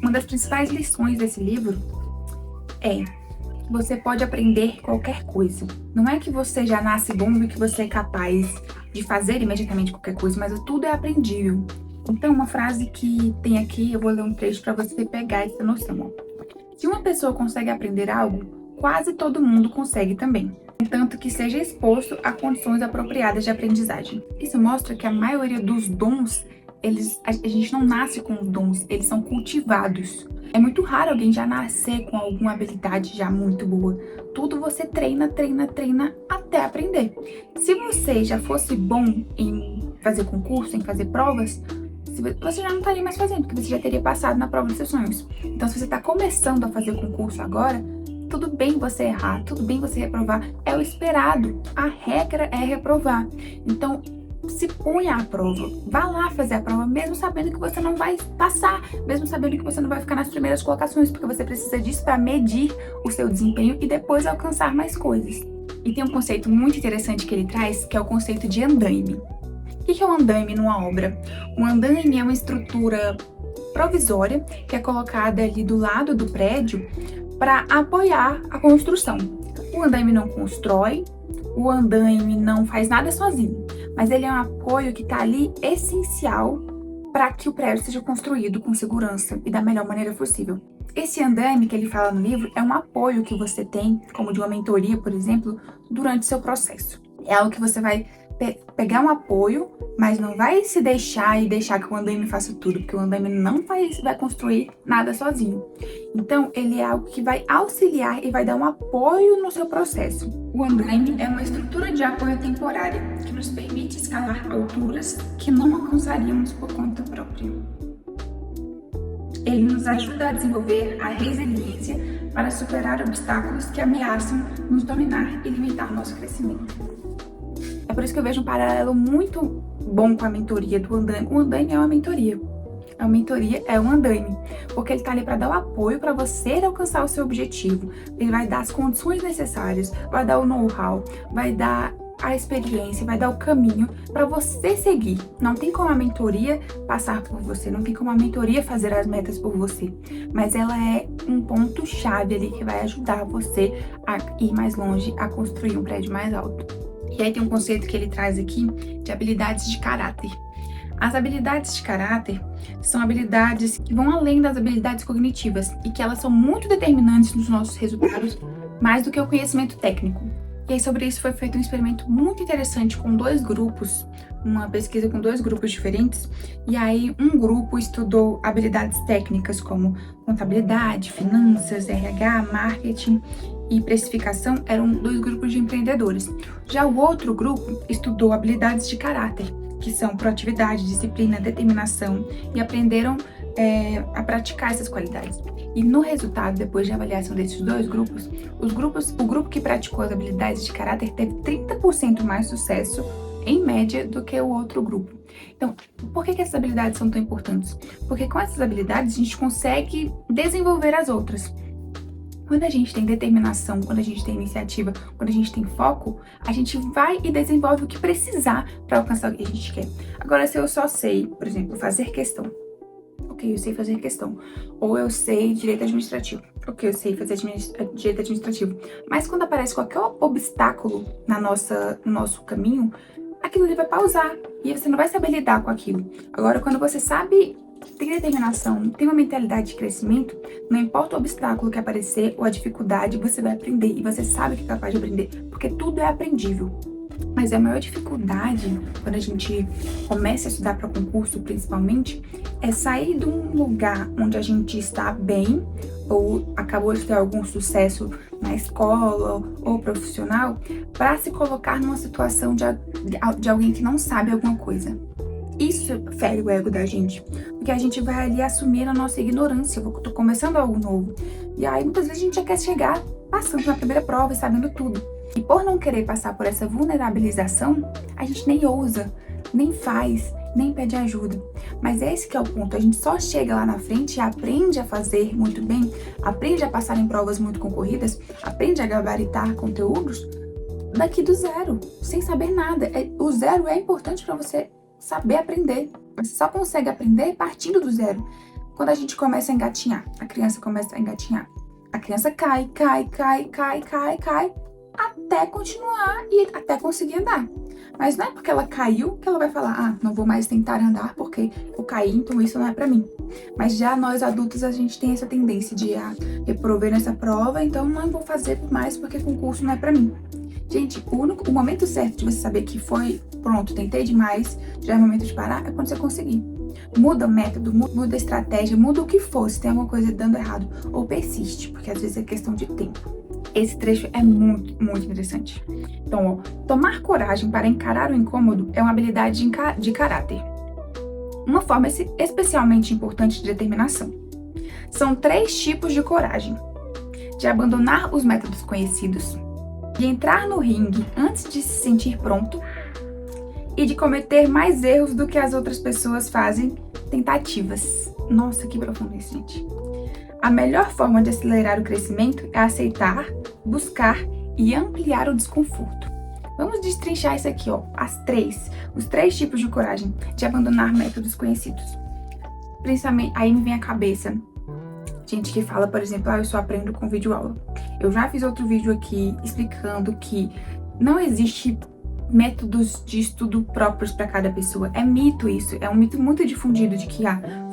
Uma das principais lições desse livro é: você pode aprender qualquer coisa. Não é que você já nasce bom e que você é capaz de fazer imediatamente qualquer coisa, mas tudo é aprendível. Então, uma frase que tem aqui, eu vou ler um trecho para você pegar essa noção. Ó. Se uma pessoa consegue aprender algo, quase todo mundo consegue também, contanto que seja exposto a condições apropriadas de aprendizagem. Isso mostra que a maioria dos dons, a gente não nasce com os dons, eles são cultivados. É muito raro alguém já nascer com alguma habilidade já muito boa. Tudo você treina até aprender. Se você já fosse bom em fazer concurso, em fazer provas, você já não estaria mais fazendo, porque você já teria passado na prova dos seus sonhos. Então, se você está começando a fazer concurso agora, tudo bem você errar, tudo bem você reprovar. É o esperado. A regra é reprovar. Então, se ponha à prova, vá lá fazer a prova, mesmo sabendo que você não vai passar, mesmo sabendo que você não vai ficar nas primeiras colocações, porque você precisa disso para medir o seu desempenho e depois alcançar mais coisas. E tem um conceito muito interessante que ele traz, que é o conceito de andaime. O que é um andaime numa obra? Um andaime é uma estrutura provisória que é colocada ali do lado do prédio para apoiar a construção. O andaime não constrói, o andaime não faz nada sozinho, mas ele é um apoio que está ali essencial para que o prédio seja construído com segurança e da melhor maneira possível. Esse andaime que ele fala no livro é um apoio que você tem, como de uma mentoria, por exemplo, durante o seu processo. É algo que você vai pegar um apoio, mas não vai se deixar que o andaime faça tudo, porque o andaime não vai construir nada sozinho. Então, ele é algo que vai auxiliar e vai dar um apoio no seu processo. O andaime é uma estrutura de apoio temporária que nos permite escalar alturas que não alcançaríamos por conta própria. Ele nos ajuda a desenvolver a resiliência para superar obstáculos que ameaçam nos dominar e limitar nosso crescimento. É por isso que eu vejo um paralelo muito bom com a mentoria do andaime. O andaime é uma mentoria. A mentoria é um andaime, porque ele está ali para dar o apoio para você alcançar o seu objetivo. Ele vai dar as condições necessárias, vai dar o know-how, vai dar a experiência, vai dar o caminho para você seguir. Não tem como a mentoria passar por você, não tem como a mentoria fazer as metas por você, mas ela é um ponto-chave ali que vai ajudar você a ir mais longe, a construir um prédio mais alto. E aí tem um conceito que ele traz aqui de habilidades de caráter. As habilidades de caráter são habilidades que vão além das habilidades cognitivas e que elas são muito determinantes nos nossos resultados, mais do que o conhecimento técnico. E aí sobre isso foi feito um experimento muito interessante com 2 grupos, uma pesquisa com 2 grupos diferentes, e aí um grupo estudou habilidades técnicas como contabilidade, finanças, RH, marketing e precificação, eram 2 grupos de empreendedores. Já o outro grupo estudou habilidades de caráter, que são proatividade, disciplina, determinação, e aprenderam a praticar essas qualidades. E no resultado, depois de avaliação desses 2 grupos, o grupo que praticou as habilidades de caráter teve 30% mais sucesso, em média, do que o outro grupo. Então, por que essas habilidades são tão importantes? Porque com essas habilidades a gente consegue desenvolver as outras. Quando a gente tem determinação, quando a gente tem iniciativa, quando a gente tem foco, a gente vai e desenvolve o que precisar para alcançar o que a gente quer. Agora, se eu só sei, por exemplo, fazer questão, ok, eu sei fazer questão. Ou eu sei direito administrativo, ok, eu sei fazer direito administrativo. Mas quando aparece qualquer obstáculo no nosso caminho, aquilo ali vai pausar e você não vai saber lidar com aquilo. Agora, quando você sabe, tem determinação, tem uma mentalidade de crescimento, não importa o obstáculo que aparecer ou a dificuldade, você vai aprender e você sabe que é capaz de aprender, porque tudo é aprendível. Mas a maior dificuldade, quando a gente começa a estudar para concurso, principalmente, é sair de um lugar onde a gente está bem, ou acabou de ter algum sucesso na escola ou profissional, para se colocar numa situação de alguém que não sabe alguma coisa. Isso fere o ego da gente, porque a gente vai ali assumir a nossa ignorância. Eu tô começando algo novo. E aí, muitas vezes, a gente já quer chegar passando na primeira prova e sabendo tudo. E por não querer passar por essa vulnerabilização, a gente nem ousa, nem faz, nem pede ajuda. Mas esse que é o ponto, a gente só chega lá na frente e aprende a fazer muito bem, aprende a passar em provas muito concorridas, aprende a gabaritar conteúdos daqui do zero, sem saber nada. O zero é importante para você saber aprender. Você só consegue aprender partindo do zero. quando a gente começa a engatinhar, a criança começa a engatinhar, a criança cai, até continuar e até conseguir andar. Mas não é porque ela caiu que ela vai falar, ah, não vou mais tentar andar porque eu caí, então isso não é pra mim. Mas já nós adultos, a gente tem essa tendência de, reprovei nessa prova, então não vou fazer mais porque concurso não é pra mim. Gente, o momento certo de você saber que foi, pronto, tentei demais, já é o momento de parar, é quando você conseguir. Muda o método, muda a estratégia, muda o que for, se tem alguma coisa dando errado. Ou persiste, porque às vezes é questão de tempo. Esse trecho é muito, muito interessante. Então, tomar coragem para encarar o incômodo é uma habilidade de caráter. Uma forma especialmente importante de determinação. São 3 tipos de coragem. De abandonar os métodos conhecidos, de entrar no ringue antes de se sentir pronto e de cometer mais erros do que as outras pessoas fazem tentativas. Nossa, que profundo isso, gente. A melhor forma de acelerar o crescimento é aceitar, buscar e ampliar o desconforto. Vamos destrinchar isso aqui, os 3 tipos de coragem de abandonar métodos conhecidos. Principalmente, aí me vem à cabeça gente que fala, por exemplo, eu só aprendo com videoaula. Eu já fiz outro vídeo aqui explicando que não existe métodos de estudo próprios para cada pessoa. É mito isso, é um mito muito difundido de que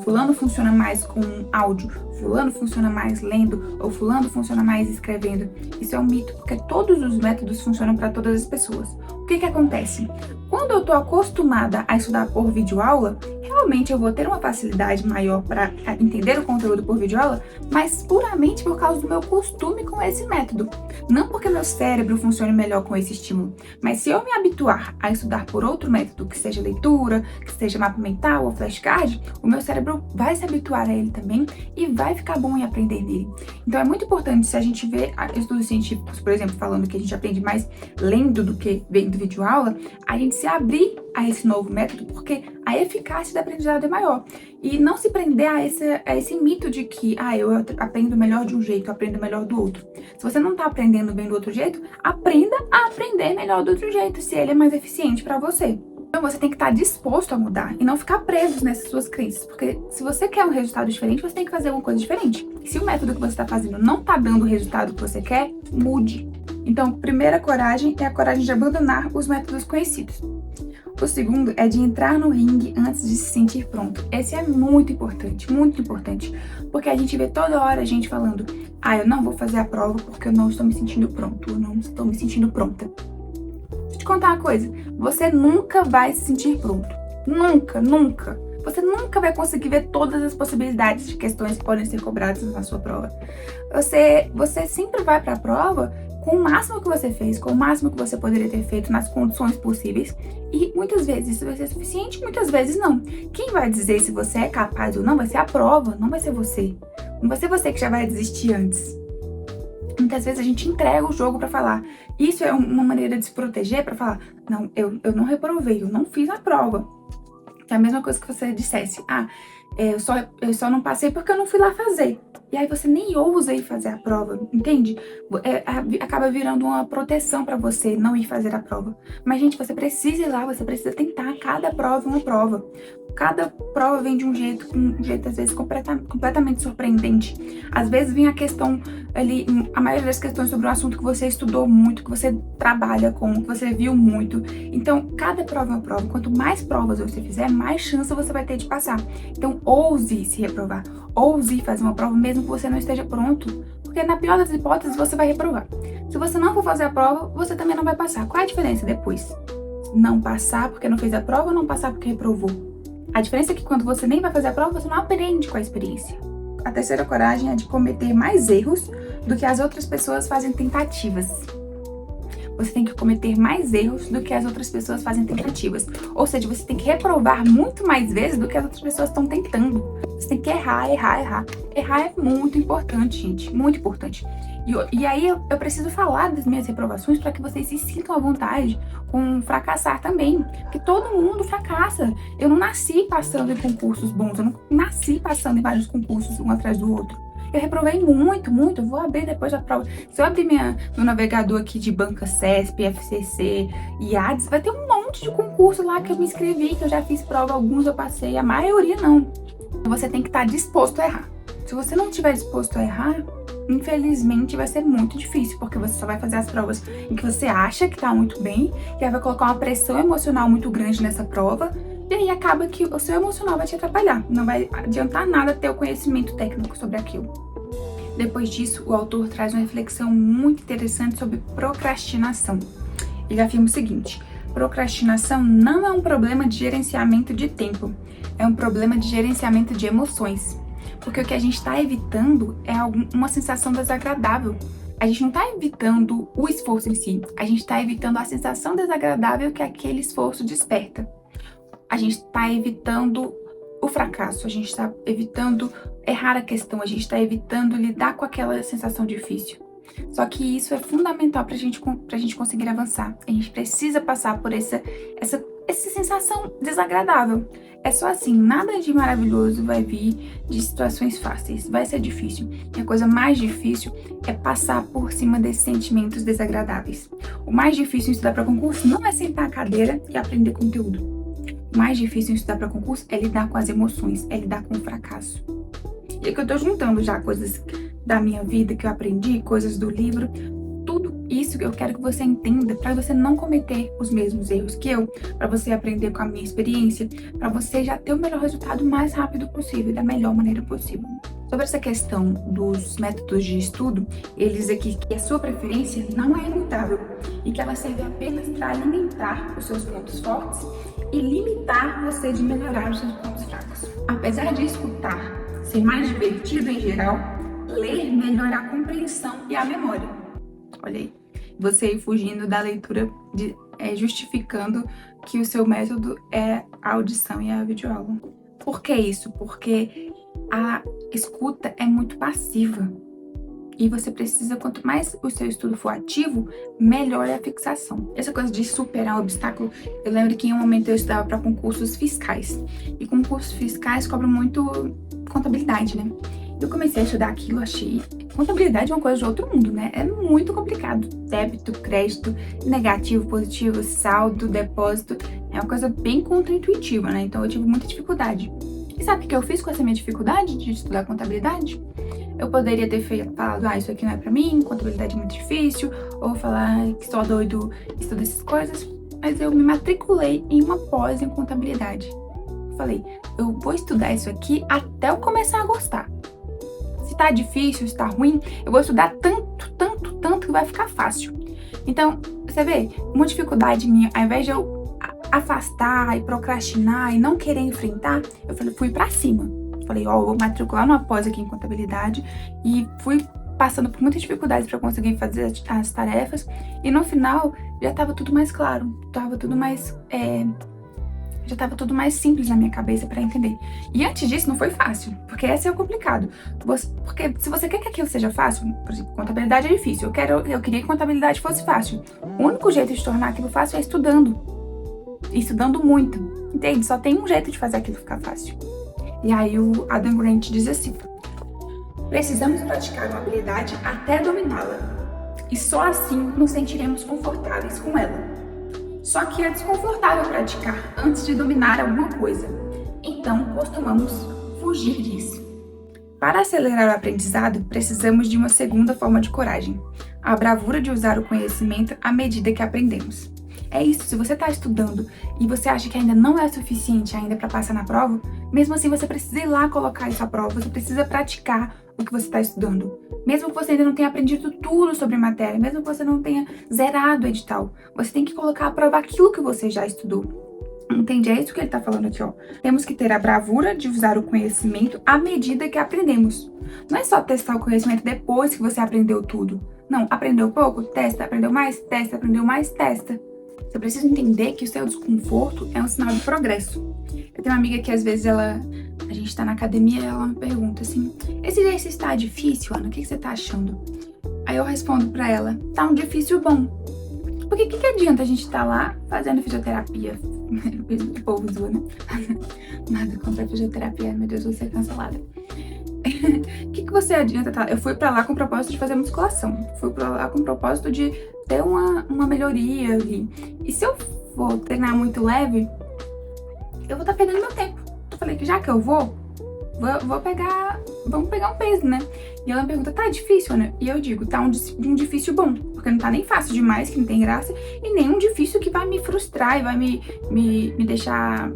fulano funciona mais com áudio, fulano funciona mais lendo, ou fulano funciona mais escrevendo. Isso é um mito, porque todos os métodos funcionam para todas as pessoas. O que acontece? Quando eu tô acostumada a estudar por videoaula, realmente eu vou ter uma facilidade maior para entender o conteúdo por videoaula, mas puramente por causa do meu costume com esse método. Não porque meu cérebro funcione melhor com esse estímulo, mas se eu me habituar a estudar por outro método, que seja leitura, que seja mapa mental ou flashcard, o meu cérebro vai se habituar a ele também e vai ficar bom em aprender nele. Então é muito importante, se a gente vê estudos científicos, por exemplo, falando que a gente aprende mais lendo do que vendo videoaula, a gente se abrir a esse novo método, porque a eficácia do aprendizado é maior. E não se prender a esse mito de que, eu aprendo melhor de um jeito, eu aprendo melhor do outro. Se você não tá aprendendo bem do outro jeito, aprenda a aprender melhor do outro jeito, se ele é mais eficiente para você. Então você tem que estar disposto a mudar e não ficar preso nessas suas crenças, porque se você quer um resultado diferente, você tem que fazer uma coisa diferente. Se o método que você está fazendo não tá dando o resultado que você quer, mude. Então, primeira coragem é a coragem de abandonar os métodos conhecidos. O segundo é de entrar no ringue antes de se sentir pronto. Esse é muito importante, porque a gente vê toda hora a gente falando, eu não vou fazer a prova porque eu não estou me sentindo pronto, eu não estou me sentindo pronta. Deixa eu te contar uma coisa, você nunca vai se sentir pronto. Nunca. Você nunca vai conseguir ver todas as possibilidades de questões que podem ser cobradas na sua prova. Você sempre vai para a prova com o máximo que você fez, com o máximo que você poderia ter feito nas condições possíveis. E muitas vezes isso vai ser suficiente, muitas vezes não. Quem vai dizer se você é capaz ou não vai ser a prova, não vai ser você. Não vai ser você que já vai desistir antes. Muitas vezes a gente entrega o jogo pra falar. Isso é uma maneira de se proteger, pra falar, não, eu não reprovei, eu não fiz a prova. É a mesma coisa que você dissesse, eu só não passei porque eu não fui lá fazer. E aí você nem ousa ir fazer a prova, entende? Acaba virando uma proteção pra você não ir fazer a prova. Mas, gente, você precisa ir lá, você precisa tentar. Cada prova é uma prova. Cada prova vem de um jeito às vezes completamente surpreendente. Às vezes vem a questão ali, a maioria das questões sobre um assunto que você estudou muito, que você trabalha com, que você viu muito. Então, cada prova é uma prova. Quanto mais provas você fizer, mais chance você vai ter de passar. Então, ouse se reprovar. Ouse fazer uma prova mesmo que você não esteja pronto. Porque na pior das hipóteses, você vai reprovar. Se você não for fazer a prova, você também não vai passar. Qual é a diferença depois? Não passar porque não fez a prova ou não passar porque reprovou? A diferença é que quando você nem vai fazer a prova, você não aprende com a experiência. A terceira coragem é de cometer mais erros do que as outras pessoas fazem tentativas. Você tem que cometer mais erros do que as outras pessoas fazem tentativas. Ou seja, você tem que reprovar muito mais vezes do que as outras pessoas estão tentando. Você tem que errar. Errar é muito importante, gente. Muito importante. E aí eu preciso falar das minhas reprovações para que vocês se sintam à vontade com fracassar também. Porque todo mundo fracassa. Eu não nasci passando em concursos bons. Eu não nasci passando em vários concursos um atrás do outro. Eu reprovei muito. Eu vou abrir depois da prova. Se eu abrir meu navegador aqui de banca CESP, FCC e ADES, vai ter um monte de concurso lá que eu me inscrevi, que eu já fiz prova. Alguns eu passei, a maioria não. Você tem que estar disposto a errar. Se você não estiver disposto a errar, infelizmente vai ser muito difícil, porque você só vai fazer as provas em que você acha que tá muito bem, e aí vai colocar uma pressão emocional muito grande nessa prova, e aí acaba que o seu emocional vai te atrapalhar. Não vai adiantar nada ter o conhecimento técnico sobre aquilo. Depois disso, o autor traz uma reflexão muito interessante sobre procrastinação. Ele afirma o seguinte: procrastinação não é um problema de gerenciamento de tempo, é um problema de gerenciamento de emoções. Porque o que a gente está evitando é uma sensação desagradável. A gente não está evitando o esforço em si, a gente está evitando a sensação desagradável que aquele esforço desperta. A gente está evitando o fracasso, a gente está evitando errar a questão, a gente está evitando lidar com aquela sensação difícil. Só que isso é fundamental pra gente conseguir avançar. A gente precisa passar por essa sensação desagradável. É só assim, nada de maravilhoso vai vir de situações fáceis. Vai ser difícil. E a coisa mais difícil é passar por cima desses sentimentos desagradáveis. O mais difícil em estudar para concurso não é sentar a cadeira e aprender conteúdo. O mais difícil em estudar para concurso é lidar com as emoções, é lidar com o fracasso. E é que eu tô juntando já coisas da minha vida que eu aprendi, coisas do livro, tudo isso que eu quero que você entenda para você não cometer os mesmos erros que eu, para você aprender com a minha experiência, para você já ter o melhor resultado o mais rápido possível, da melhor maneira possível. Sobre essa questão dos métodos de estudo, ele diz aqui que a sua preferência não é imutável e que ela serve apenas para alimentar os seus pontos fortes e limitar você de melhorar os seus pontos fracos. Apesar de escutar ser mais divertido em geral, ler melhora a compreensão e a memória. Olha aí, você fugindo da leitura, justificando que o seu método é a audição e a videoaula. Por que isso? Porque a escuta é muito passiva. E você precisa, quanto mais o seu estudo for ativo, melhor é a fixação. Essa coisa de superar o obstáculo, eu lembro que em um momento eu estudava para concursos fiscais. E concursos fiscais cobram muito contabilidade, né? Eu comecei a estudar aquilo, achei contabilidade é uma coisa de outro mundo, né? É muito complicado. Débito, crédito, negativo, positivo, saldo, depósito. É uma coisa bem contraintuitiva, né? Então eu tive muita dificuldade. E sabe o que eu fiz com essa minha dificuldade de estudar contabilidade? Eu poderia ter falado, isso aqui não é pra mim, contabilidade é muito difícil, ou falar que sou doido, estudo essas coisas, mas eu me matriculei em uma pós em contabilidade. Falei, eu vou estudar isso aqui até eu começar a gostar. Se tá difícil, se tá ruim, eu vou estudar tanto que vai ficar fácil. Então, você vê, uma dificuldade minha, ao invés de eu afastar e procrastinar e não querer enfrentar, eu fui pra cima. Falei, vou matricular numa pós aqui em contabilidade e fui passando por muitas dificuldades para conseguir fazer as tarefas e no final já tava tudo mais claro, já tava tudo mais simples na minha cabeça para entender. E antes disso não foi fácil, porque esse é o complicado. Porque se você quer que aquilo seja fácil, por exemplo, contabilidade é difícil, eu queria que contabilidade fosse fácil. O único jeito de tornar aquilo fácil é estudando muito, entende? Só tem um jeito de fazer aquilo ficar fácil. E aí o Adam Grant diz assim: precisamos praticar uma habilidade até dominá-la, e só assim nos sentiremos confortáveis com ela. Só que é desconfortável praticar antes de dominar alguma coisa, então costumamos fugir disso. Para acelerar o aprendizado, precisamos de uma segunda forma de coragem, a bravura de usar o conhecimento à medida que aprendemos. É isso, se você está estudando e você acha que ainda não é suficiente ainda para passar na prova, mesmo assim você precisa ir lá colocar isso à prova, você precisa praticar o que você está estudando. Mesmo que você ainda não tenha aprendido tudo sobre a matéria, mesmo que você não tenha zerado o edital, você tem que colocar à prova aquilo que você já estudou. Entende? É isso que ele está falando aqui, ó. Temos que ter a bravura de usar o conhecimento à medida que aprendemos. Não é só testar o conhecimento depois que você aprendeu tudo. Não, aprendeu pouco? Testa. Aprendeu mais? Testa. Aprendeu mais? Testa. Você precisa entender que o seu desconforto é um sinal de progresso. Eu tenho uma amiga que às vezes a gente tá na academia e ela me pergunta assim: esse exercício tá difícil, Ana? O que você tá achando? Aí eu respondo pra ela: tá um difícil bom. Porque o que adianta a gente tá lá fazendo fisioterapia? O povo zoa, né? Nada contra a fisioterapia, meu Deus, vou ser cancelada. O que você adianta? Eu fui pra lá com o propósito de fazer musculação. Fui pra lá com o propósito de ter uma melhoria ali. E se eu for treinar muito leve, eu vou estar perdendo meu tempo. Eu falei que já que eu vou, vamos pegar um peso, né? E ela me pergunta, tá difícil, né? E eu digo, tá um difícil bom, porque não tá nem fácil demais, que não tem graça, e nem um difícil que vai me frustrar e vai me deixar,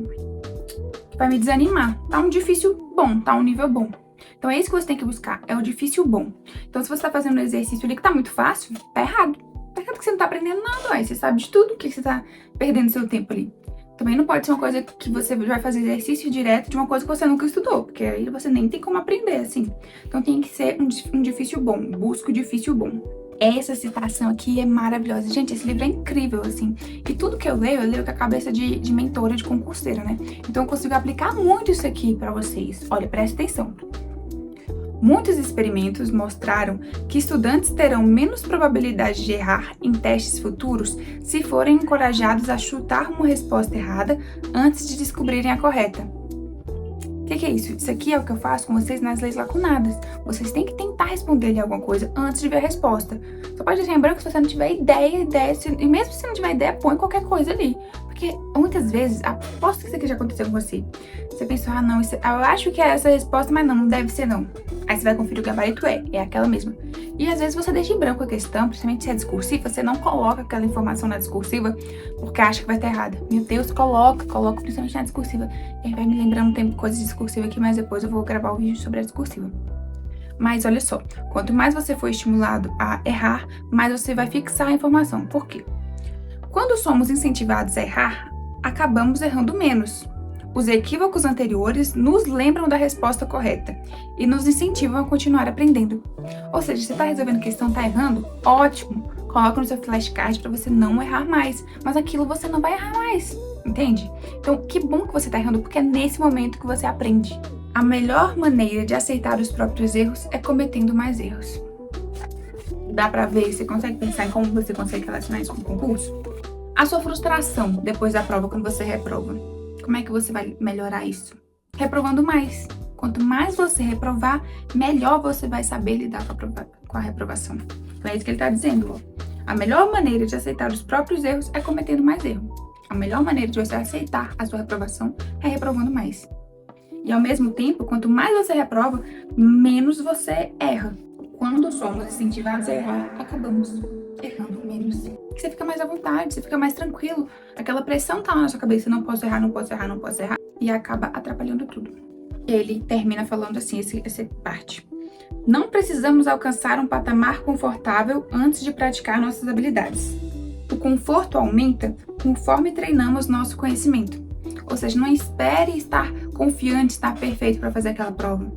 que vai me desanimar. Tá um difícil bom, tá um nível bom. Então é isso que você tem que buscar, é o difícil bom. Então se você tá fazendo um exercício ali que tá muito fácil, tá errado. Tá errado que você não tá aprendendo nada, ué. Você sabe de tudo, o que você tá perdendo seu tempo ali. Também não pode ser uma coisa que você vai fazer exercício direto de uma coisa que você nunca estudou, porque aí você nem tem como aprender, assim. Então tem que ser um difícil bom, busca o difícil bom. Essa citação aqui é maravilhosa. Gente, esse livro é incrível, assim. E tudo que eu leio com a cabeça de mentora, de concurseira, né? Então eu consigo aplicar muito isso aqui pra vocês. Olha, presta atenção. Muitos experimentos mostraram que estudantes terão menos probabilidade de errar em testes futuros se forem encorajados a chutar uma resposta errada antes de descobrirem a correta. O que é isso? Isso aqui é o que eu faço com vocês nas leis lacunadas. Vocês têm que tentar responder ali alguma coisa antes de ver a resposta. Só pode deixar em branco se você não tiver ideia, e mesmo se não tiver ideia, põe qualquer coisa ali. Porque muitas vezes, aposto que isso aqui já aconteceu com você. Você pensou, não, eu acho que é essa a resposta, mas não deve ser não. Aí você vai conferir o gabarito, é aquela mesma. E às vezes você deixa em branco a questão, principalmente se é discursiva, você não coloca aquela informação na discursiva porque acha que vai estar errada. Meu Deus, coloca principalmente na discursiva. E aí vai me lembrando um tempo coisas discursivas aqui, mas depois eu vou gravar o vídeo sobre a discursiva. Mas olha só, quanto mais você for estimulado a errar, mais você vai fixar a informação. Por quê? Quando somos incentivados a errar, acabamos errando menos. Os equívocos anteriores nos lembram da resposta correta e nos incentivam a continuar aprendendo. Ou seja, você está resolvendo questão, está errando? Ótimo! Coloca no seu flashcard para você não errar mais, mas aquilo você não vai errar mais, entende? Então, que bom que você está errando, porque é nesse momento que você aprende. A melhor maneira de aceitar os próprios erros é cometendo mais erros. Dá pra ver? Você consegue pensar em como você consegue relacionar isso com o concurso? A sua frustração depois da prova, quando você reprova. Como é que você vai melhorar isso? Reprovando mais. Quanto mais você reprovar, melhor você vai saber lidar com a reprovação. Então é isso que ele tá dizendo, ó. A melhor maneira de aceitar os próprios erros é cometendo mais erro. A melhor maneira de você aceitar a sua reprovação é reprovando mais. E ao mesmo tempo, quanto mais você reprova, menos você erra. Quando somos incentivados a errar, acabamos errando menos. Você fica mais à vontade, você fica mais tranquilo. Aquela pressão tá na sua cabeça, não posso errar, não posso errar, não posso errar. E acaba atrapalhando tudo. Ele termina falando assim, essa parte. Não precisamos alcançar um patamar confortável antes de praticar nossas habilidades. O conforto aumenta conforme treinamos nosso conhecimento. Ou seja, não espere estar confiante, estar perfeito para fazer aquela prova.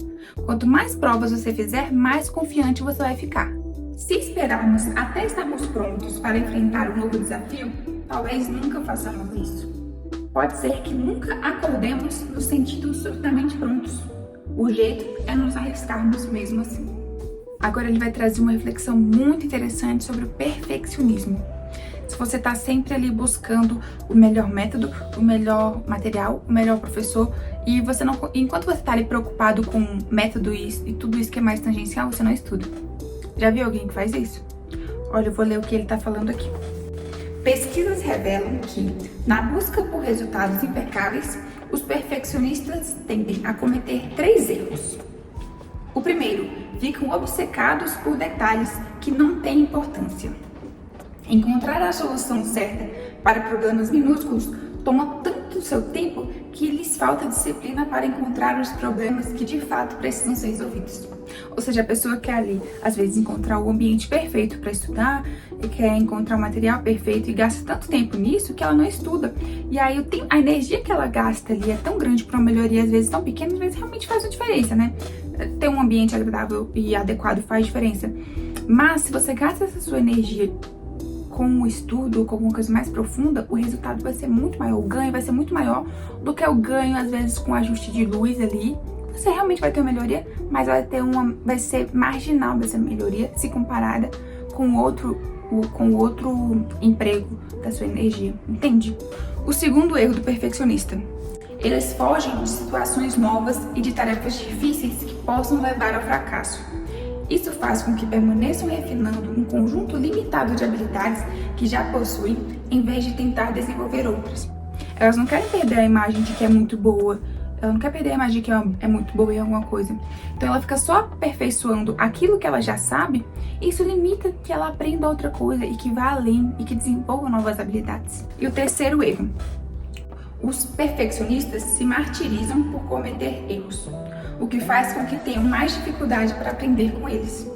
Quanto mais provas você fizer, mais confiante você vai ficar. Se esperarmos até estarmos prontos para enfrentar um novo desafio, talvez nunca façamos isso. Pode ser que nunca acordemos nos sentindo subitamente prontos. O jeito é nos arriscarmos mesmo assim. Agora ele vai trazer uma reflexão muito interessante sobre o perfeccionismo. Se você está sempre ali buscando o melhor método, o melhor material, o melhor professor, e você não, enquanto você está ali preocupado com método e tudo isso que é mais tangencial, você não estuda. Já viu alguém que faz isso? Olha, eu vou ler o que ele está falando aqui. Pesquisas revelam que, na busca por resultados impecáveis, os perfeccionistas tendem a cometer 3 erros. O primeiro, ficam obcecados por detalhes que não têm importância. Encontrar a solução certa para problemas minúsculos toma tanto seu tempo que lhes falta disciplina para encontrar os problemas que de fato precisam ser resolvidos. Ou seja, a pessoa quer ali, às vezes, encontrar o ambiente perfeito para estudar, e quer encontrar o material perfeito e gasta tanto tempo nisso que ela não estuda. E aí a energia que ela gasta ali é tão grande para uma melhoria, às vezes tão pequena, às vezes realmente faz uma diferença, né? Ter um ambiente agradável e adequado faz diferença. Mas se você gasta essa sua energia com o estudo, com alguma coisa mais profunda, o resultado vai ser muito maior, o ganho vai ser muito maior do que o ganho, às vezes, com ajuste de luz ali. Você realmente vai ter uma melhoria, mas vai ser marginal essa melhoria se comparada com o outro emprego da sua energia, entende? O segundo erro do perfeccionista. Eles fogem de situações novas e de tarefas difíceis que possam levar ao fracasso. Isso faz com que permaneçam refinando um conjunto limitado de habilidades que já possuem, em vez de tentar desenvolver outras. Elas não querem perder a imagem de que é muito boa Ela não quer perder a magia que ela é muito boa em alguma coisa. Então ela fica só aperfeiçoando aquilo que ela já sabe, e isso limita que ela aprenda outra coisa e que vá além e que desenvolva novas habilidades. E o terceiro erro. Os perfeccionistas se martirizam por cometer erros, o que faz com que tenham mais dificuldade para aprender com eles.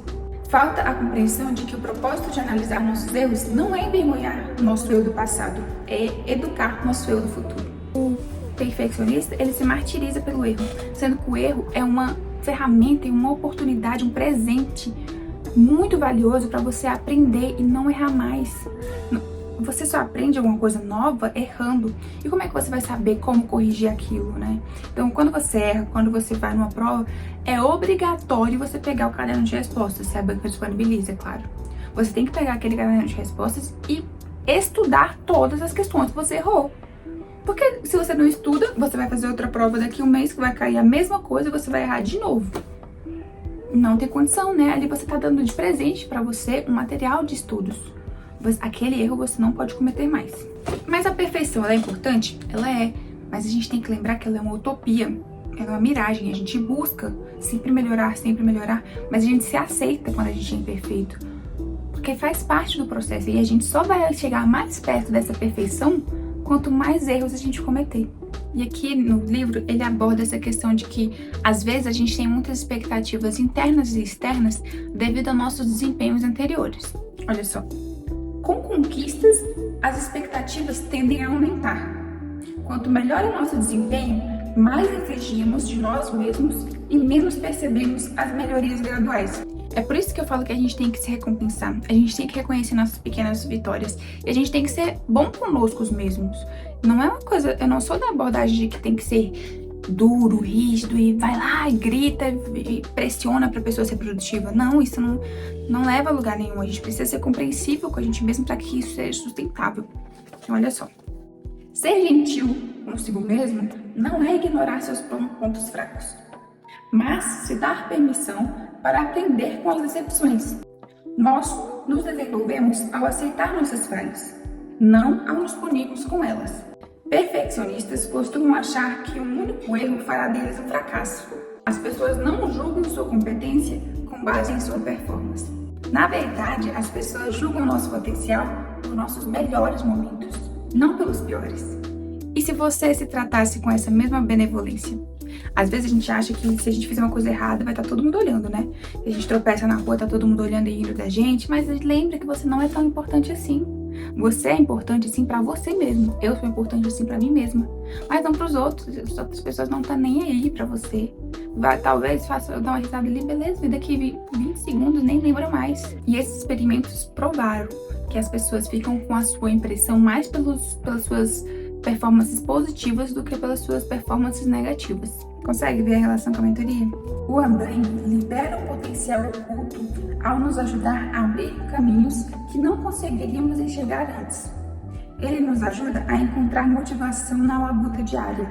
Falta a compreensão de que o propósito de analisar nossos erros não é envergonhar nosso eu do passado, é educar nosso eu do futuro. O perfeccionista, ele se martiriza pelo erro, sendo que o erro é uma ferramenta, uma oportunidade, um presente muito valioso para você aprender e não errar mais. Você só aprende alguma coisa nova errando. E como é que você vai saber como corrigir aquilo, né? Então, quando você erra, quando você vai numa prova, é obrigatório você pegar o caderno de respostas, se a banca disponibiliza, é claro. Você tem que pegar aquele caderno de respostas e estudar todas as questões que você errou. Porque se você não estuda, você vai fazer outra prova daqui a um mês que vai cair a mesma coisa e você vai errar de novo. Não tem condição, né? Ali você tá dando de presente para você um material de estudos. Aquele erro você não pode cometer mais. Mas a perfeição, ela é importante? Ela é. Mas a gente tem que lembrar que ela é uma utopia. Ela é uma miragem. A gente busca sempre melhorar, mas a gente se aceita quando a gente é imperfeito. Porque faz parte do processo. E a gente só vai chegar mais perto dessa perfeição quanto mais erros a gente cometer. E aqui no livro ele aborda essa questão de que às vezes a gente tem muitas expectativas internas e externas devido aos nossos desempenhos anteriores. Olha só. Com conquistas, as expectativas tendem a aumentar. Quanto melhor é nosso desempenho, mais exigimos de nós mesmos e menos percebemos as melhorias graduais. É por isso que eu falo que a gente tem que se recompensar, a gente tem que reconhecer nossas pequenas vitórias e a gente tem que ser bom conosco mesmos. Não é uma coisa, eu não sou da abordagem de que tem que ser duro, rígido e vai lá e grita e pressiona pra pessoa ser produtiva. Não, isso não leva a lugar nenhum. A gente precisa ser compreensível com a gente mesmo para que isso seja sustentável. Então, olha só. Ser gentil consigo mesmo não é ignorar seus pontos fracos, mas se dar permissão para aprender com as decepções. Nós nos desenvolvemos ao aceitar nossas falhas, não ao nos punirmos com elas. Perfeccionistas costumam achar que um único erro fará deles um fracasso. As pessoas não julgam sua competência com base em sua performance. Na verdade, as pessoas julgam nosso potencial por nossos melhores momentos, não pelos piores. E se você se tratasse com essa mesma benevolência? Às vezes a gente acha que se a gente fizer uma coisa errada, vai estar todo mundo olhando, né? Se a gente tropeça na rua, tá todo mundo olhando e rindo da gente, mas lembra que você não é tão importante assim. Você é importante sim pra você mesmo. Eu sou importante assim pra mim mesma. Mas não pros outros. As outras pessoas não estão nem aí pra você. Talvez faça dar uma risada ali, beleza, e daqui 20 segundos nem lembra mais. E esses experimentos provaram que as pessoas ficam com a sua impressão mais pelas suas performances positivas do que pelas suas performances negativas. Consegue ver a relação com a mentoria? O Andaime libera o potencial oculto ao nos ajudar a abrir caminhos que não conseguiríamos enxergar antes. Ele nos ajuda a encontrar motivação na labuta diária,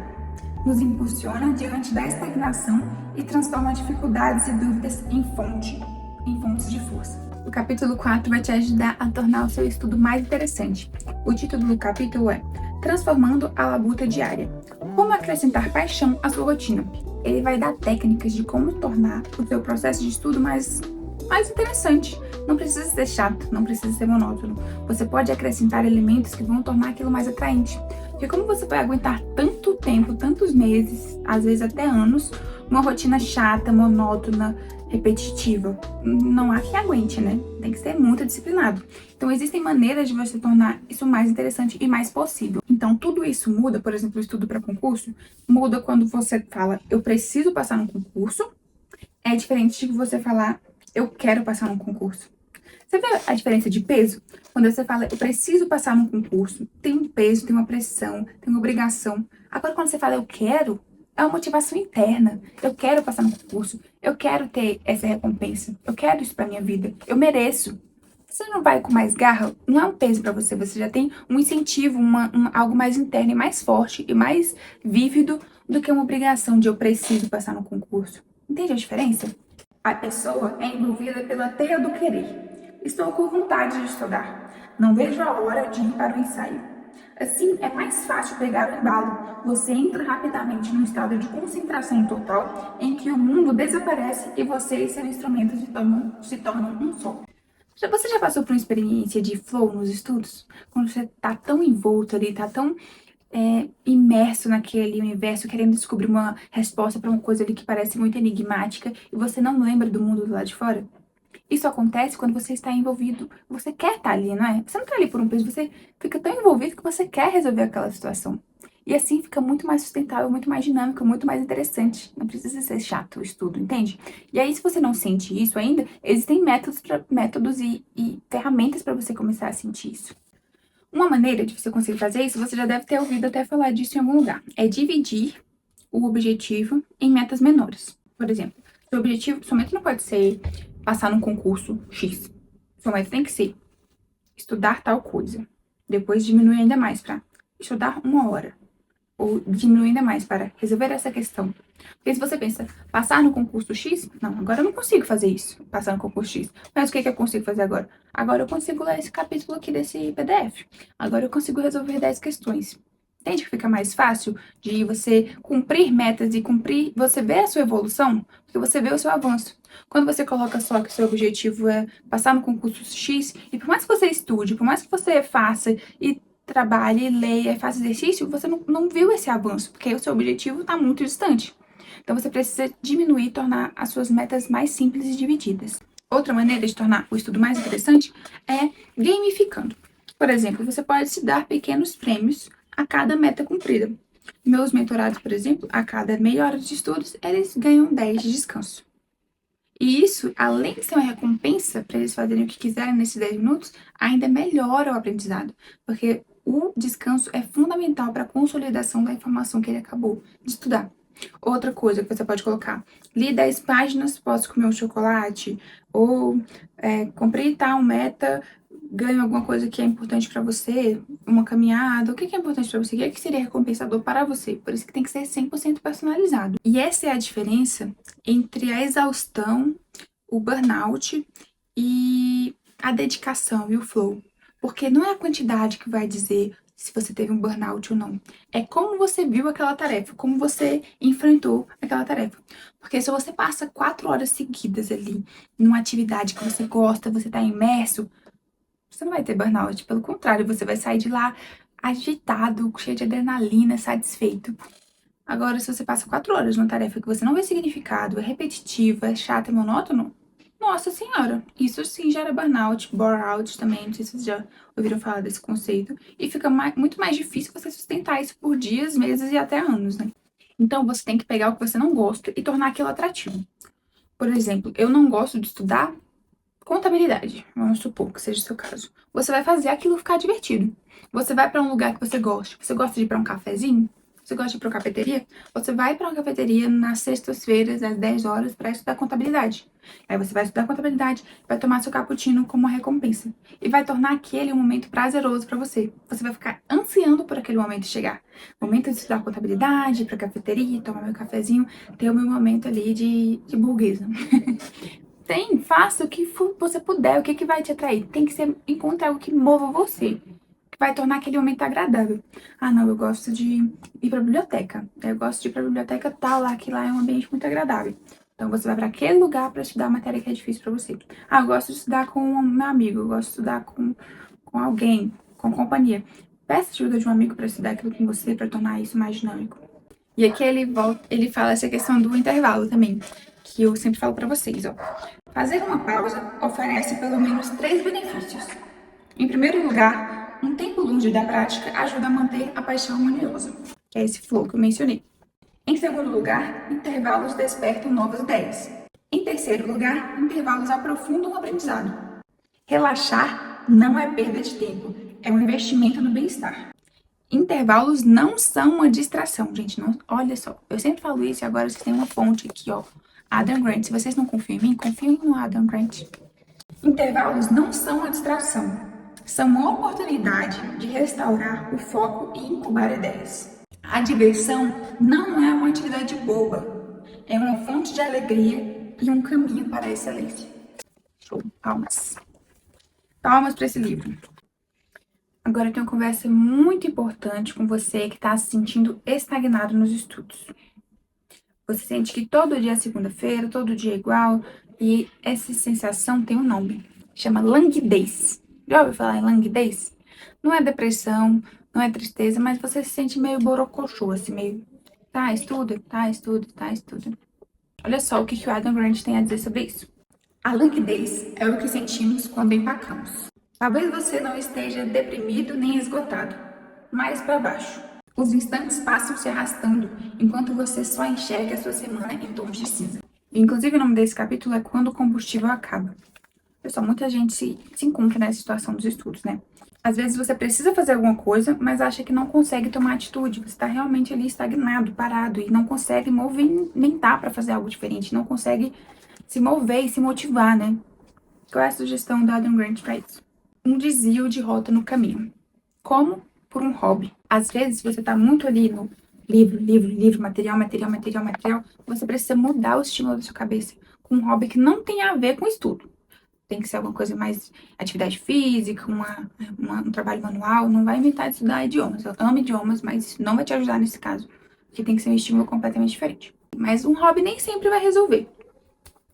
nos impulsiona diante da estagnação e transforma dificuldades e dúvidas em fontes de força. O capítulo 4 vai te ajudar a tornar o seu estudo mais interessante. O título do capítulo é Transformando a Labuta Diária. Como acrescentar paixão à sua rotina. Ele vai dar técnicas de como tornar o seu processo de estudo mais interessante. Não precisa ser chato, não precisa ser monótono. Você pode acrescentar elementos que vão tornar aquilo mais atraente. Porque como você vai aguentar tanto tempo, tantos meses, às vezes até anos, uma rotina chata, monótona, repetitiva? Não há que aguente, né? Tem que ser muito disciplinado. Então, existem maneiras de você tornar isso mais interessante e mais possível. Então, tudo isso muda, por exemplo, o estudo para concurso, muda quando você fala, eu preciso passar no concurso, é diferente de você falar, eu quero passar no concurso. Você vê a diferença de peso? Quando você fala, eu preciso passar no concurso, tem um peso, tem uma pressão, tem uma obrigação. Agora, quando você fala, eu quero, é uma motivação interna. Eu quero passar no concurso, eu quero ter essa recompensa, eu quero isso pra minha vida, eu mereço. Você não vai com mais garra, não é um peso pra você, você já tem um incentivo, algo mais interno e mais forte e mais vívido do que uma obrigação de eu preciso passar no concurso. Entende a diferença? A pessoa é envolvida pela teia do querer. Estou com vontade de estudar. Não vejo a hora de ir para o ensaio. Assim, é mais fácil pegar o embalo. Você entra rapidamente num estado de concentração total em que o mundo desaparece e você e seu instrumento se tornam um só. Você já passou por uma experiência de flow nos estudos? Quando você tá tão envolto ali, tá tão imerso naquele universo, querendo descobrir uma resposta para uma coisa ali que parece muito enigmática e você não lembra do mundo do lado de fora? Isso acontece quando você está envolvido, você quer estar ali, não é? Você não está ali por um peso, você fica tão envolvido que você quer resolver aquela situação. E assim fica muito mais sustentável, muito mais dinâmico, muito mais interessante. Não precisa ser chato o estudo, entende? E aí, se você não sente isso ainda, existem métodos e ferramentas para você começar a sentir isso. Uma maneira de você conseguir fazer isso, você já deve ter ouvido até falar disso em algum lugar, é dividir o objetivo em metas menores. Por exemplo, sua meta não pode ser passar num concurso X. Sua meta tem que ser estudar tal coisa. Depois diminui ainda mais para estudar 1 hora. Ou diminui ainda mais para resolver essa questão. Porque se você pensa, passar no concurso X, não, agora eu não consigo fazer isso, passar no concurso X. Mas o que eu consigo fazer agora? Agora eu consigo ler esse capítulo aqui desse PDF. Agora eu consigo resolver 10 questões. Entende que fica mais fácil de você cumprir metas e você vê a sua evolução, porque você vê o seu avanço. Quando você coloca só que o seu objetivo é passar no concurso X, e por mais que você estude, por mais que você faça e trabalhe, leia, faça exercício, você não viu esse avanço, porque o seu objetivo está muito distante. Então você precisa diminuir e tornar as suas metas mais simples e divididas. Outra maneira de tornar o estudo mais interessante é gamificando. Por exemplo, você pode se dar pequenos prêmios a cada meta cumprida. Meus mentorados, por exemplo, a cada meia hora de estudos, eles ganham 10 de descanso. E isso, além de ser uma recompensa para eles fazerem o que quiserem nesses 10 minutos, ainda melhora o aprendizado, porque o descanso é fundamental para a consolidação da informação que ele acabou de estudar. Outra coisa que você pode colocar, li 10 páginas, posso comer um chocolate, ou cumprir tal meta, ganho alguma coisa que é importante para você, uma caminhada, o que é importante para você, o que seria recompensador para você. Por isso que tem que ser 100% personalizado. E essa é a diferença entre a exaustão, o burnout e a dedicação e o flow. Porque não é a quantidade que vai dizer se você teve um burnout ou não. É como você viu aquela tarefa, como você enfrentou aquela tarefa. Porque se você passa 4 horas seguidas ali numa atividade que você gosta, você tá imerso, você não vai ter burnout. Pelo contrário, você vai sair de lá agitado, cheio de adrenalina, satisfeito. Agora, se você passa 4 horas numa tarefa que você não vê significado, é repetitiva, é chata, é monótono, nossa senhora, isso sim gera burnout, bore-out também, não sei se vocês já ouviram falar desse conceito, e fica muito mais difícil você sustentar isso por dias, meses e até anos, né? Então, você tem que pegar o que você não gosta e tornar aquilo atrativo. Por exemplo, eu não gosto de estudar contabilidade, vamos supor que seja o seu caso. Você vai fazer aquilo ficar divertido. Você vai para um lugar que você gosta. Você gosta de ir para um cafezinho? Você gosta de ir para uma cafeteria? Você vai para uma cafeteria nas sextas-feiras, às 10 horas, para estudar contabilidade. Aí você vai estudar contabilidade, vai tomar seu cappuccino como uma recompensa. E vai tornar aquele um momento prazeroso para você. Você vai ficar ansiando por aquele momento chegar. Momento de estudar contabilidade, ir para a cafeteria, tomar meu cafezinho, ter o meu momento ali de burguesa. Faça o que você puder, o que vai te atrair. Tem que encontrar algo que mova você, que vai tornar aquele momento agradável. Ah, não, eu gosto de ir pra biblioteca. Eu gosto de ir pra biblioteca tal, lá, que lá é um ambiente muito agradável. Então você vai para aquele lugar para estudar a matéria que é difícil para você. Ah, eu gosto de estudar com o meu amigo, eu gosto de estudar com alguém, com companhia. Peça ajuda de um amigo para estudar aquilo com você, para tornar isso mais dinâmico. E aqui ele fala essa questão do intervalo também, que eu sempre falo para vocês, ó. Fazer uma pausa oferece pelo menos 3 benefícios. Em primeiro lugar, um tempo longe da prática ajuda a manter a paixão maniosa, que é esse flow que eu mencionei. Em segundo lugar, intervalos despertam novas ideias. Em terceiro lugar, intervalos aprofundam o aprendizado. Relaxar não é perda de tempo, é um investimento no bem-estar. Intervalos não são uma distração, gente. Não, olha só, eu sempre falo isso e agora vocês têm uma fonte aqui, ó. Adam Grant. Se vocês não confiam em mim, confiem no Adam Grant. Intervalos não são uma distração. São uma oportunidade de restaurar o foco e incubar ideias. A diversão não é uma atividade boba. É uma fonte de alegria e um caminho para a excelência. Show. Palmas. Palmas para esse livro. Agora eu tenho uma conversa muito importante com você que está se sentindo estagnado nos estudos. Você sente que todo dia é segunda-feira, todo dia é igual, e essa sensação tem um nome, chama languidez. Já ouviu falar em languidez? Não é depressão, não é tristeza, mas você se sente meio borocochô, assim, meio tá, estuda, tá, estuda, tá, estuda. Olha só o que o Adam Grant tem a dizer sobre isso. A languidez é o que sentimos quando empacamos. Talvez você não esteja deprimido nem esgotado, mas para baixo. Os instantes passam se arrastando enquanto você só enxerga a sua semana em tons de cinza. Inclusive, o nome desse capítulo é Quando o Combustível Acaba. Pessoal, muita gente se encontra nessa situação dos estudos, né? Às vezes você precisa fazer alguma coisa, mas acha que não consegue tomar atitude. Você está realmente ali estagnado, parado, e não consegue movimentar para fazer algo diferente, não consegue se mover e se motivar, né? Qual é a sugestão da Adam Grant para isso? Um desvio de rota no caminho. Como? Por um hobby. Às vezes você tá muito ali no livro, material, você precisa mudar o estímulo da sua cabeça com um hobby que não tem a ver com estudo. Tem que ser alguma coisa mais atividade física, um trabalho manual. Não vai inventar de estudar idiomas. Eu amo idiomas, mas isso não vai te ajudar nesse caso. Porque tem que ser um estímulo completamente diferente. Mas um hobby nem sempre vai resolver.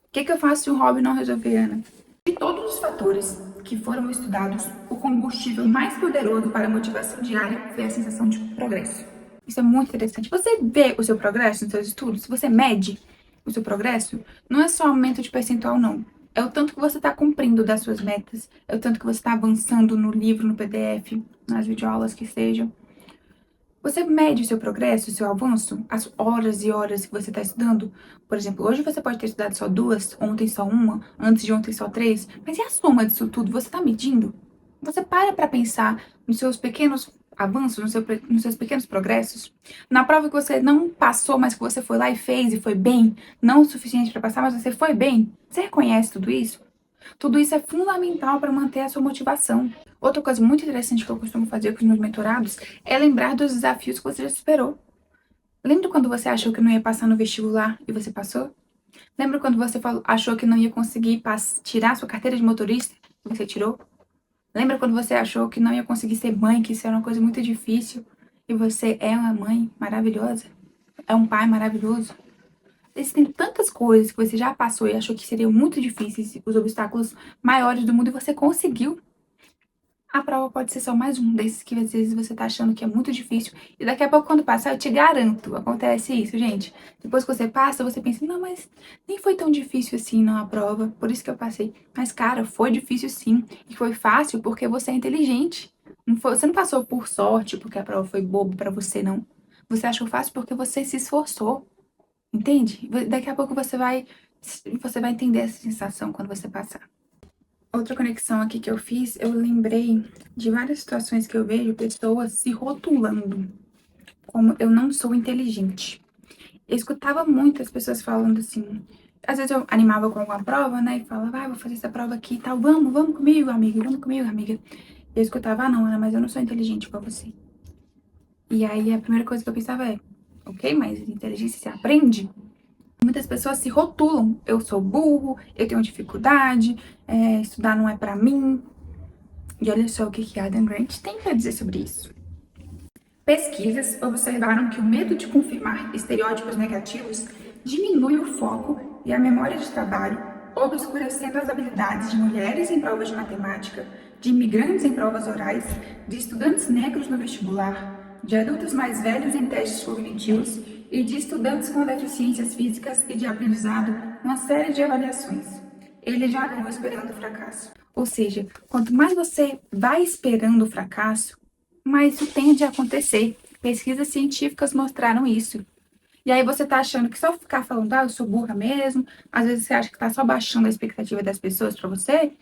O que eu faço se um hobby não resolver, Ana? De todos os fatores que foram estudados, o combustível mais poderoso para a motivação diária foi a sensação de progresso. Isso é muito interessante. Você vê o seu progresso nos seus estudos? Se você mede o seu progresso, não é só aumento de percentual, não. É o tanto que você está cumprindo das suas metas, é o tanto que você está avançando no livro, no PDF, nas videoaulas que sejam. Você mede o seu progresso, o seu avanço, as horas e horas que você está estudando. Por exemplo, hoje você pode ter estudado só 2, ontem só uma, antes de ontem só 3. Mas e a soma disso tudo? Você está medindo? Você para pensar nos seus pequenos avanços, nos seus pequenos progressos? Na prova que você não passou, mas que você foi lá e fez e foi bem, não o suficiente para passar, mas você foi bem. Você reconhece tudo isso? Tudo isso é fundamental para manter a sua motivação. Outra coisa muito interessante que eu costumo fazer com os meus mentorados é lembrar dos desafios que você já superou. Lembra quando você achou que não ia passar no vestibular e você passou? Lembra quando você achou que não ia conseguir tirar sua carteira de motorista e você tirou? Lembra quando você achou que não ia conseguir ser mãe, que isso era uma coisa muito difícil e você é uma mãe maravilhosa? É um pai maravilhoso? Existem tantas coisas que você já passou e achou que seriam muito difíceis, os obstáculos maiores do mundo, e você conseguiu. A prova pode ser só mais um desses que às vezes você tá achando que é muito difícil. E daqui a pouco, quando passar, eu te garanto, acontece isso, gente. Depois que você passa, você pensa, não, mas nem foi tão difícil assim, não, a prova. Por isso que eu passei. Mas, cara, foi difícil sim. E foi fácil porque você é inteligente. Você não passou por sorte porque a prova foi boba pra você, não. Você achou fácil porque você se esforçou. Entende? Daqui a pouco você vai entender essa sensação quando você passar. Outra conexão aqui que eu fiz, eu lembrei de várias situações que eu vejo pessoas se rotulando como eu não sou inteligente. Eu escutava muitas pessoas falando assim, às vezes eu animava com alguma prova, né, e falava, vou fazer essa prova aqui e tal, vamos comigo, amiga, vamos comigo, amiga. E eu escutava, não, Ana, mas eu não sou inteligente igual você. E aí a primeira coisa que eu pensava é, ok, mas inteligência se aprende? Muitas pessoas se rotulam. Eu sou burro, eu tenho dificuldade, estudar não é pra mim. E olha só o que Adam Grant tem para dizer sobre isso. Pesquisas observaram que o medo de confirmar estereótipos negativos diminui o foco e a memória de trabalho, obscurecendo as habilidades de mulheres em provas de matemática, de imigrantes em provas orais, de estudantes negros no vestibular, de adultos mais velhos em testes cognitivos e de estudantes com deficiências físicas e de aprendizado, uma série de avaliações. Ele já ganhou esperando o fracasso. Ou seja, quanto mais você vai esperando o fracasso, mais isso tende a acontecer. Pesquisas científicas mostraram isso. E aí você tá achando que só ficar falando, eu sou burra mesmo, às vezes você acha que tá só baixando a expectativa das pessoas pra você,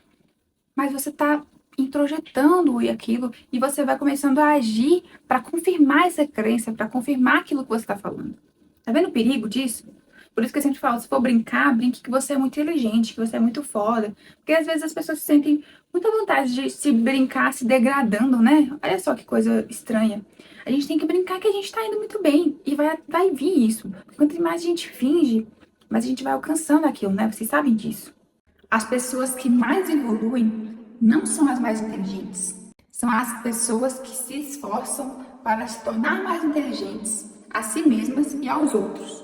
mas você tá introjetando aquilo e você vai começando a agir pra confirmar essa crença, pra confirmar aquilo que você tá falando. Tá vendo o perigo disso? Por isso que eu sempre falo, se for brincar, brinque que você é muito inteligente, que você é muito foda. Porque às vezes as pessoas sentem muita vontade de se brincar, se degradando, né? Olha só que coisa estranha. A gente tem que brincar que a gente tá indo muito bem. E vai vir isso. Porque quanto mais a gente finge, mais a gente vai alcançando aquilo, né? Vocês sabem disso. As pessoas que mais evoluem não são as mais inteligentes. São as pessoas que se esforçam para se tornar mais inteligentes a si mesmas e aos outros.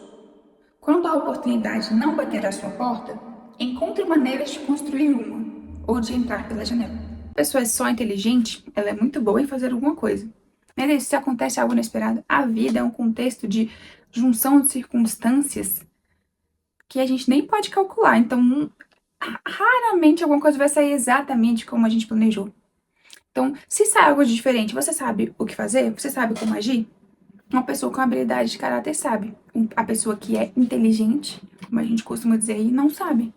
Quando a oportunidade não bater à sua porta, encontre maneiras de construir uma ou de entrar pela janela. A pessoa é só inteligente, ela é muito boa em fazer alguma coisa. Mas se acontece algo inesperado, a vida é um contexto de junção de circunstâncias que a gente nem pode calcular. Então, raramente alguma coisa vai sair exatamente como a gente planejou. Então, se sai algo de diferente, você sabe o que fazer? Você sabe como agir? Uma pessoa com habilidade de caráter sabe. A pessoa que é inteligente, como a gente costuma dizer aí, não sabe.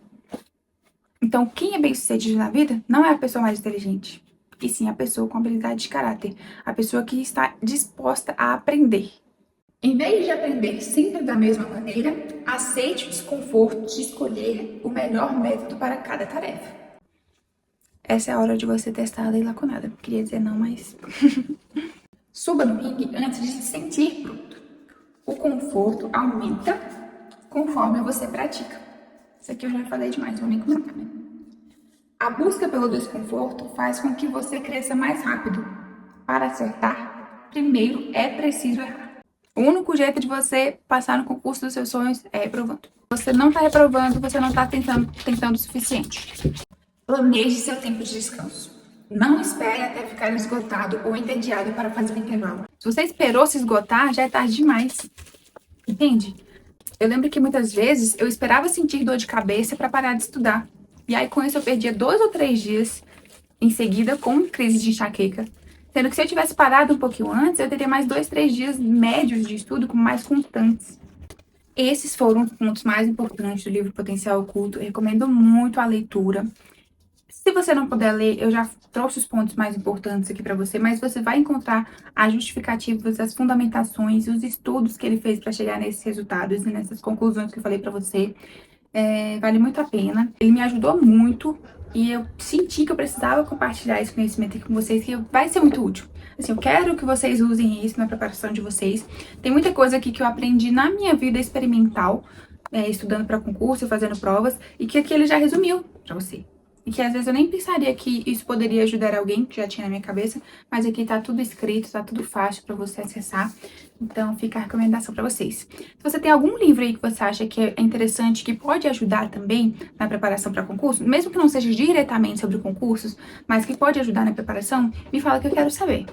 Então, quem é bem-sucedido na vida não é a pessoa mais inteligente, e sim a pessoa com habilidade de caráter, a pessoa que está disposta a aprender. Em vez de aprender sempre da mesma maneira, aceite o desconforto de escolher o melhor método para cada tarefa. Essa é a hora de você testar a lei lacunada. Queria dizer não, mas... Suba no ringue antes de se sentir pronto. O conforto aumenta conforme você pratica. Isso aqui eu já falei demais, vou nem comentar, né? A busca pelo desconforto faz com que você cresça mais rápido. Para acertar, primeiro é preciso errar. O único jeito de você passar no concurso dos seus sonhos é reprovando. Você não está reprovando, você não está tentando o suficiente. Planeje seu tempo de descanso. Não espere até ficar esgotado ou entediado para fazer o intervalo. Se você esperou se esgotar, já é tarde demais. Entende? Eu lembro que muitas vezes eu esperava sentir dor de cabeça para parar de estudar. E aí com isso eu perdia 2 ou 3 dias em seguida com crise de enxaqueca. Sendo que se eu tivesse parado um pouquinho antes, eu teria mais 2, 3 dias médios de estudo com mais constantes. Esses foram os pontos mais importantes do livro Potencial Oculto. Eu recomendo muito a leitura. Se você não puder ler, eu já trouxe os pontos mais importantes aqui para você, mas você vai encontrar as justificativas, as fundamentações, os estudos que ele fez para chegar nesses resultados e nessas conclusões que eu falei para você. Vale muito a pena. Ele me ajudou muito e eu senti que eu precisava compartilhar esse conhecimento aqui com vocês, que vai ser muito útil. Assim, eu quero que vocês usem isso na preparação de vocês. Tem muita coisa aqui que eu aprendi na minha vida experimental, estudando para concurso, fazendo provas, e que aqui ele já resumiu para você. E que às vezes eu nem pensaria que isso poderia ajudar alguém, que já tinha na minha cabeça, mas aqui tá tudo escrito, tá tudo fácil para você acessar. Então fica a recomendação para vocês. Se você tem algum livro aí que você acha que é interessante, que pode ajudar também na preparação para concurso, mesmo que não seja diretamente sobre concursos, mas que pode ajudar na preparação, me fala que eu quero saber.